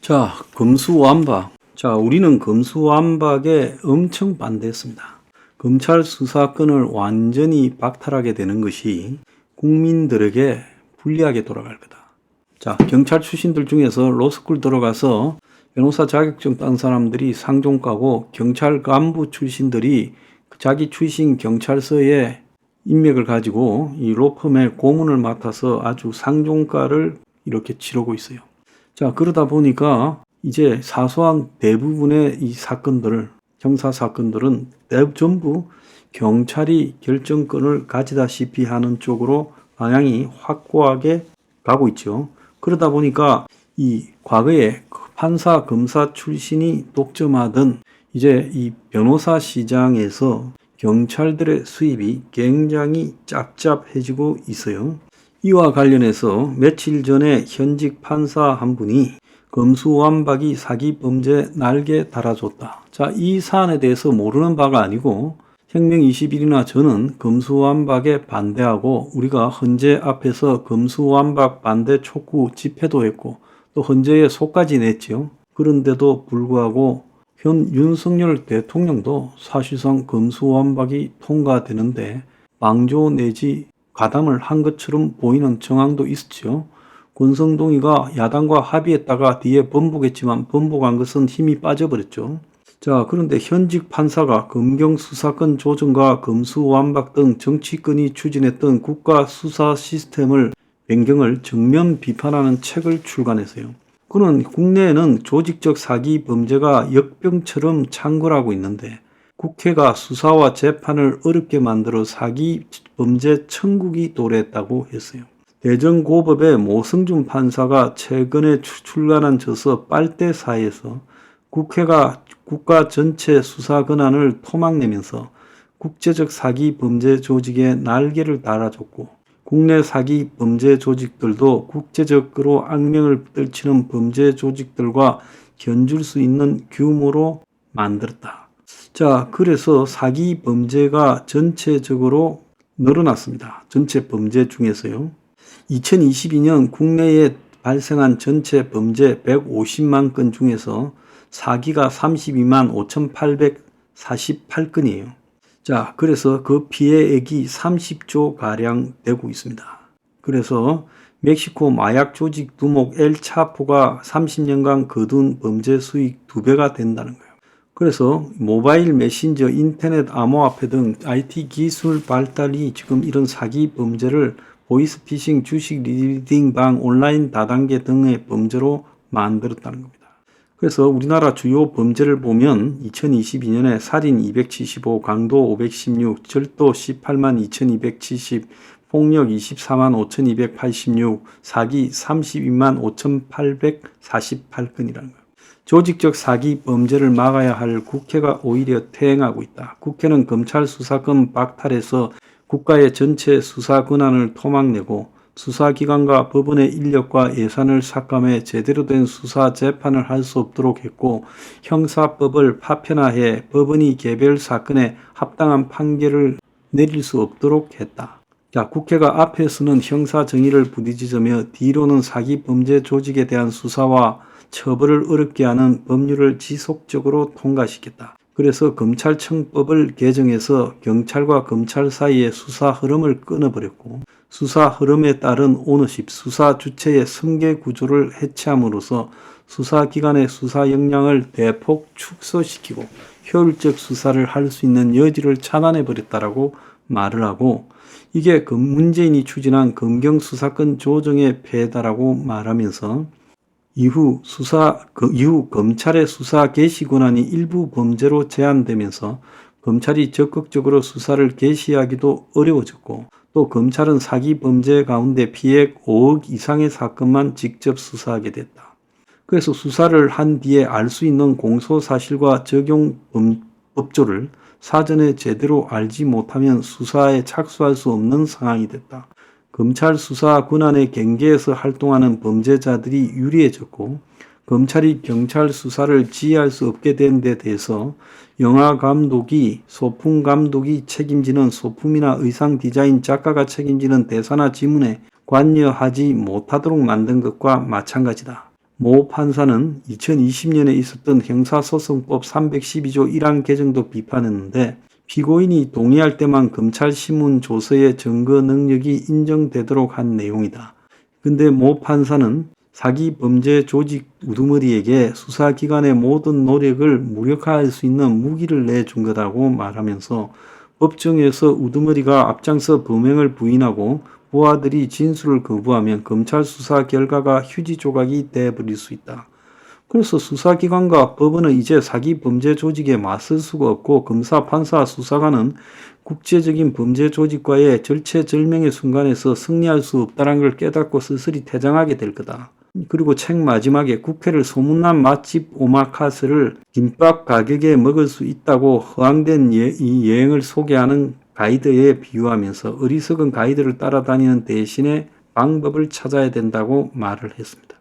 자, 검수완박. 자, 우리는 검수완박에 엄청 반대했습니다. 검찰 수사권을 완전히 박탈하게 되는 것이 국민들에게 불리하게 돌아갈 거다. 자, 경찰 출신들 중에서 로스쿨 들어가서 변호사 자격증 딴 사람들이 상종가고, 경찰 간부 출신들이 자기 출신 경찰서에 인맥을 가지고 이 로펌의 고문을 맡아서 아주 상종가를 이렇게 치르고 있어요. 자, 그러다 보니까 이제 사소한 대부분의 이 사건들, 형사 사건들은 전부 경찰이 결정권을 가지다시피 하는 쪽으로 방향이 확고하게 가고 있죠. 그러다 보니까 이 과거에 판사, 검사 출신이 독점하던 이제 이 변호사 시장에서 경찰들의 수입이 굉장히 짭짭해지고 있어요. 이와 관련해서 며칠 전에 현직 판사 한 분이 검수완박이 사기범죄 날개 달아줬다. 자, 이 사안에 대해서 모르는 바가 아니고 혁명21이나 저는 검수완박에 반대하고, 우리가 헌재 앞에서 검수완박 반대 촉구 집회도 했고 또 헌재에 소까지 냈죠. 그런데도 불구하고 현 윤석열 대통령도 사실상 검수완박이 통과되는데 방조 내지 가담을 한 것처럼 보이는 정황도 있었죠. 권성동이가 야당과 합의했다가 뒤에 번복했지만 번복한 것은 힘이 빠져버렸죠. 자, 그런데 현직 판사가 검경수사권 조정과 검수완박 등 정치권이 추진했던 국가 수사 시스템을 변경을 정면 비판하는 책을 출간했어요. 그는 국내에는 조직적 사기 범죄가 역병처럼 창궐하고 있는데 국회가 수사와 재판을 어렵게 만들어 사기 범죄 천국이 도래했다고 했어요. 대전고법의 모성준 판사가 최근에 출간한 저서 빨대사에서 국회가 국가 전체 수사 권한을 토막내면서 국제적 사기 범죄 조직에 날개를 달아줬고, 국내 사기 범죄 조직들도 국제적으로 악명을 떨치는 범죄 조직들과 견줄 수 있는 규모로 만들었다. 자, 그래서 사기 범죄가 전체적으로 늘어났습니다. 전체 범죄 중에서요. 2022년 국내에 발생한 전체 범죄 150만 건 중에서 사기가 32만 5,848건이에요. 자, 그래서 그 피해액이 30조 가량 되고 있습니다. 그래서 멕시코 마약 조직 두목 엘 차포가 30년간 거둔 범죄 수익 2배가 된다는 거예요. 그래서 모바일 메신저, 인터넷 암호화폐 등 IT 기술 발달이 지금 이런 사기 범죄를 보이스피싱, 주식 리딩방, 온라인 다단계 등의 범죄로 만들었다는 겁니다. 그래서 우리나라 주요 범죄를 보면 2022년에 살인 275, 강도 516, 절도 18만 2270, 폭력 24만 5286, 사기 32만 5848건이라는 거예요. 조직적 사기 범죄를 막아야 할 국회가 오히려 퇴행하고 있다. 국회는 검찰 수사권 박탈해서 국가의 전체 수사 권한을 토막내고 수사기관과 법원의 인력과 예산을 삭감해 제대로 된 수사 재판을 할 수 없도록 했고, 형사법을 파편화해 법원이 개별 사건에 합당한 판결을 내릴 수 없도록 했다. 자, 국회가 앞에서는 형사 정의를 부딪히며 뒤로는 사기 범죄 조직에 대한 수사와 처벌을 어렵게 하는 법률을 지속적으로 통과시켰다. 그래서 검찰청법을 개정해서 경찰과 검찰 사이의 수사 흐름을 끊어버렸고, 수사 흐름에 따른 오너십, 수사 주체의 승계 구조를 해체함으로써 수사기관의 수사 역량을 대폭 축소시키고 효율적 수사를 할 수 있는 여지를 차단해버렸다라고 말을 하고, 이게 문재인이 추진한 검경수사권 조정의 폐해다라고 말하면서 이후 검찰의 수사 개시 권한이 일부 범죄로 제한되면서 검찰이 적극적으로 수사를 개시하기도 어려워졌고, 또 검찰은 사기 범죄 가운데 피해액 5억 이상의 사건만 직접 수사하게 됐다. 그래서 수사를 한 뒤에 알 수 있는 공소사실과 적용 법조를 사전에 제대로 알지 못하면 수사에 착수할 수 없는 상황이 됐다. 검찰 수사 권한의 경계에서 활동하는 범죄자들이 유리해졌고, 검찰이 경찰 수사를 지휘할 수 없게 된 데 대해서 영화 감독이 소품 감독이 책임지는 소품이나 의상 디자인 작가가 책임지는 대사나 지문에 관여하지 못하도록 만든 것과 마찬가지다. 모 판사는 2020년에 있었던 형사소송법 312조 1항 개정도 비판했는데 피고인이 동의할 때만 검찰신문 조서의 증거 능력이 인정되도록 한 내용이다. 근데 모 판사는 사기 범죄 조직 우두머리에게 수사기관의 모든 노력을 무력화할 수 있는 무기를 내준 거다고 말하면서 법정에서 우두머리가 앞장서 범행을 부인하고 부하들이 진술을 거부하면 검찰 수사 결과가 휴지 조각이 돼버릴 수 있다. 그래서 수사기관과 법원은 이제 사기 범죄 조직에 맞설 수가 없고 검사, 판사, 수사관은 국제적인 범죄 조직과의 절체절명의 순간에서 승리할 수 없다는 걸 깨닫고 스스로 퇴장하게 될 거다. 그리고 책 마지막에 국회를 소문난 맛집 오마카세를 김밥 가격에 먹을 수 있다고 허황된 이 여행을 소개하는 가이드에 비유하면서 어리석은 가이드를 따라다니는 대신에 방법을 찾아야 된다고 말을 했습니다.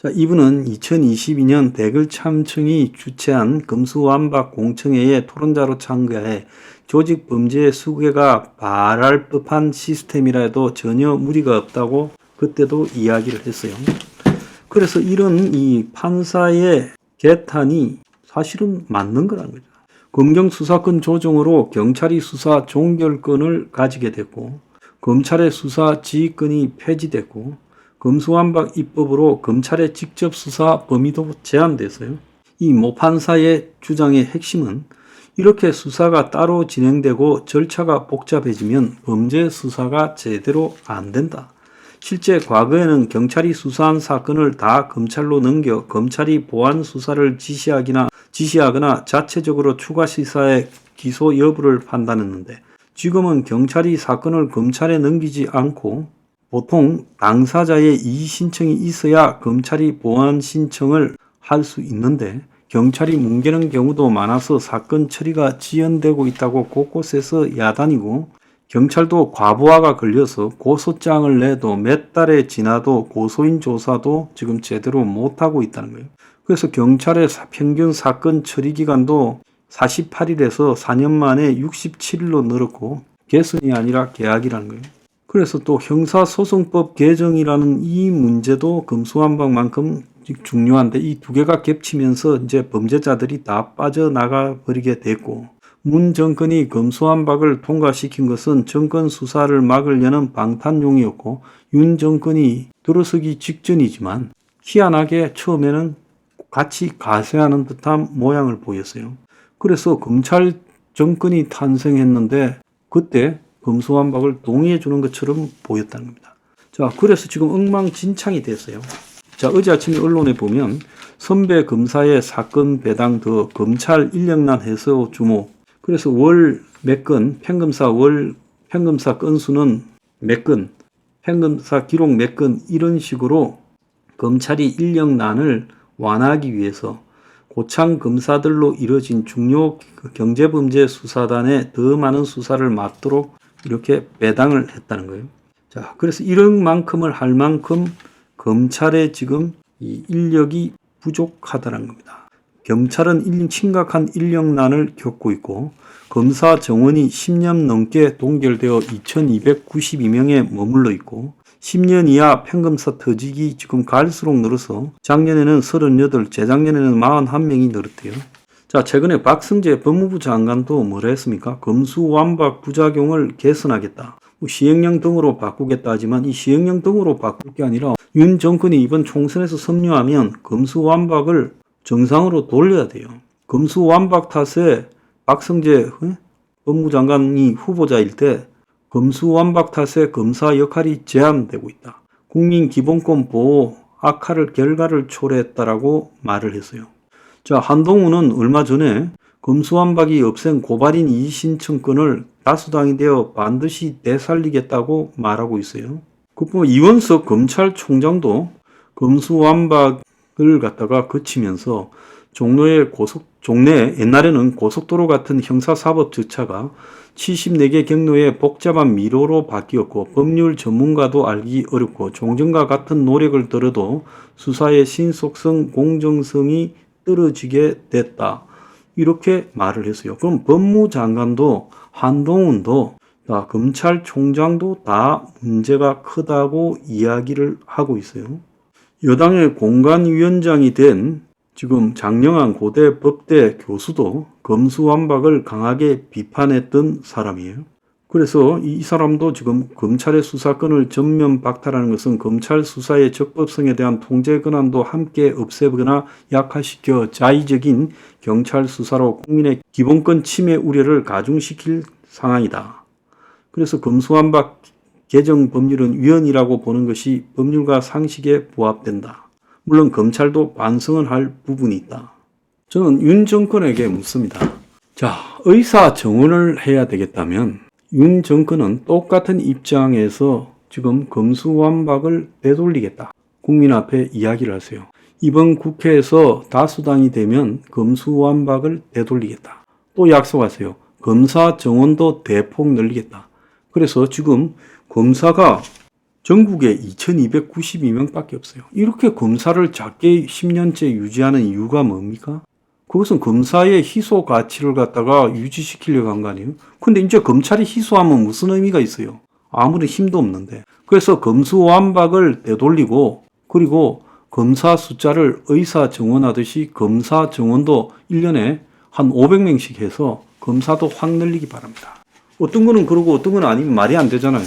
자, 이분은 2022년 대글참청이 주최한 금수완박 공청회에 토론자로 참가해 조직 범죄의 수괴가 발할 법한 시스템이라 해도 전혀 무리가 없다고 그때도 이야기를 했어요. 그래서 이런 이 판사의 개탄이 사실은 맞는 거라는 거죠. 검경 수사권 조정으로 경찰이 수사 종결권을 가지게 됐고 검찰의 수사 지휘권이 폐지됐고 검수완박 입법으로 검찰의 직접 수사 범위도 제한됐어요. 이 모 판사의 주장의 핵심은 이렇게 수사가 따로 진행되고 절차가 복잡해지면 범죄 수사가 제대로 안 된다. 실제 과거에는 경찰이 수사한 사건을 다 검찰로 넘겨 검찰이 보안 수사를 지시하거나 자체적으로 추가 수사의 기소 여부를 판단했는데 지금은 경찰이 사건을 검찰에 넘기지 않고 보통 당사자의 이의 신청이 있어야 검찰이 보안 신청을 할 수 있는데 경찰이 뭉개는 경우도 많아서 사건 처리가 지연되고 있다고 곳곳에서 야단이고 경찰도 과부하가 걸려서 고소장을 내도 몇 달이 지나도 고소인 조사도 지금 제대로 못하고 있다는 거예요. 그래서 경찰의 평균 사건 처리 기간도 48일에서 4년 만에 67일로 늘었고 개선이 아니라 계약이라는 거예요. 그래서 또 형사소송법 개정이라는 이 문제도 금수완박만큼 중요한데 이 두 개가 겹치면서 이제 범죄자들이 다 빠져나가 버리게 됐고 문 정권이 검수완박을 통과시킨 것은 정권 수사를 막으려는 방탄용이었고 윤 정권이 들어서기 직전이지만 희한하게 처음에는 같이 가세하는 듯한 모양을 보였어요. 그래서 검찰 정권이 탄생했는데 그때 검수완박을 동의해 주는 것처럼 보였다는 겁니다. 자, 그래서 지금 엉망진창이 됐어요. 자, 어제 아침에 언론에 보면 선배 검사의 사건 배당 더 검찰 인력난 해소 주목. 그래서 월 몇 건, 평검사 건수는 몇 건, 평검사 기록 몇 건 이런 식으로 검찰이 인력난을 완화하기 위해서 고참 검사들로 이뤄진 중요 경제범죄 수사단에 더 많은 수사를 맡도록 이렇게 배당을 했다는 거예요. 자, 그래서 이런 만큼을 할 만큼 검찰에 지금 이 인력이 부족하다는 겁니다. 경찰은 심각한 인력난을 겪고 있고 검사 정원이 10년 넘게 동결되어 2292명에 머물러 있고 10년 이하 평검사 퇴직이 지금 갈수록 늘어서 작년에는 38, 재작년에는 41명이 늘었대요. 자, 최근에 박성재 법무부 장관도 뭐라 했습니까? 검수완박 부작용을 개선하겠다. 시행령 등으로 바꾸겠다 하지만 이 시행령 등으로 바꿀 게 아니라 윤 정권이 이번 총선에서 승리하면 검수완박을 정상으로 돌려야 돼요. 검수완박 탓에 박성재 법무부 장관이 후보자일 때 검수완박 탓에 검사 역할이 제한되고 있다. 국민기본권 보호 악화를 결과를 초래했다라고 말을 했어요. 자, 한동훈은 얼마 전에 검수완박이 없앤 고발인 이의신청권을 다수당이 되어 반드시 되살리겠다고 말하고 있어요. 그뿐만 이원석 검찰총장도 검수완박을 갖다가 거치면서 종래 옛날에는 고속도로 같은 형사사법 절차가 74개 경로의 복잡한 미로로 바뀌었고 법률 전문가도 알기 어렵고 종전과 같은 노력을 들어도 수사의 신속성, 공정성이 떨어지게 됐다. 이렇게 말을 했어요. 그럼 법무장관도 한동훈도 검찰총장도 다 문제가 크다고 이야기를 하고 있어요. 여당의 공관위원장이 된 지금 장영환 고대 법대 교수도 검수완박을 강하게 비판했던 사람이에요. 그래서 이 사람도 지금 검찰의 수사권을 전면 박탈하는 것은 검찰 수사의 적법성에 대한 통제 권한도 함께 없애거나 약화시켜 자의적인 경찰 수사로 국민의 기본권 침해 우려를 가중시킬 상황이다. 그래서 검수완박 개정 법률은 위헌이라고 보는 것이 법률과 상식에 부합된다. 물론 검찰도 반성을 할 부분이 있다. 저는 윤 정권에게 묻습니다. 자, 의사 정원을 해야 되겠다면 윤 정권은 똑같은 입장에서 지금 검수완박을 되돌리겠다. 국민 앞에 이야기를 하세요. 이번 국회에서 다수당이 되면 검수완박을 되돌리겠다. 또 약속하세요. 검사 정원도 대폭 늘리겠다. 그래서 지금 검사가 전국에 2292명밖에 없어요. 이렇게 검사를 작게 10년째 유지하는 이유가 뭡니까? 그것은 검사의 희소 가치를 갖다가 유지시키려고 한 거 아니에요? 근데 이제 검찰이 희소하면 무슨 의미가 있어요? 아무리 힘도 없는데. 그래서 검수완박을 되돌리고, 그리고 검사 숫자를 의사 정원하듯이 검사 정원도 1년에 한 500명씩 해서 검사도 확 늘리기 바랍니다. 어떤 거는 그러고 어떤 건 아니면 말이 안 되잖아요.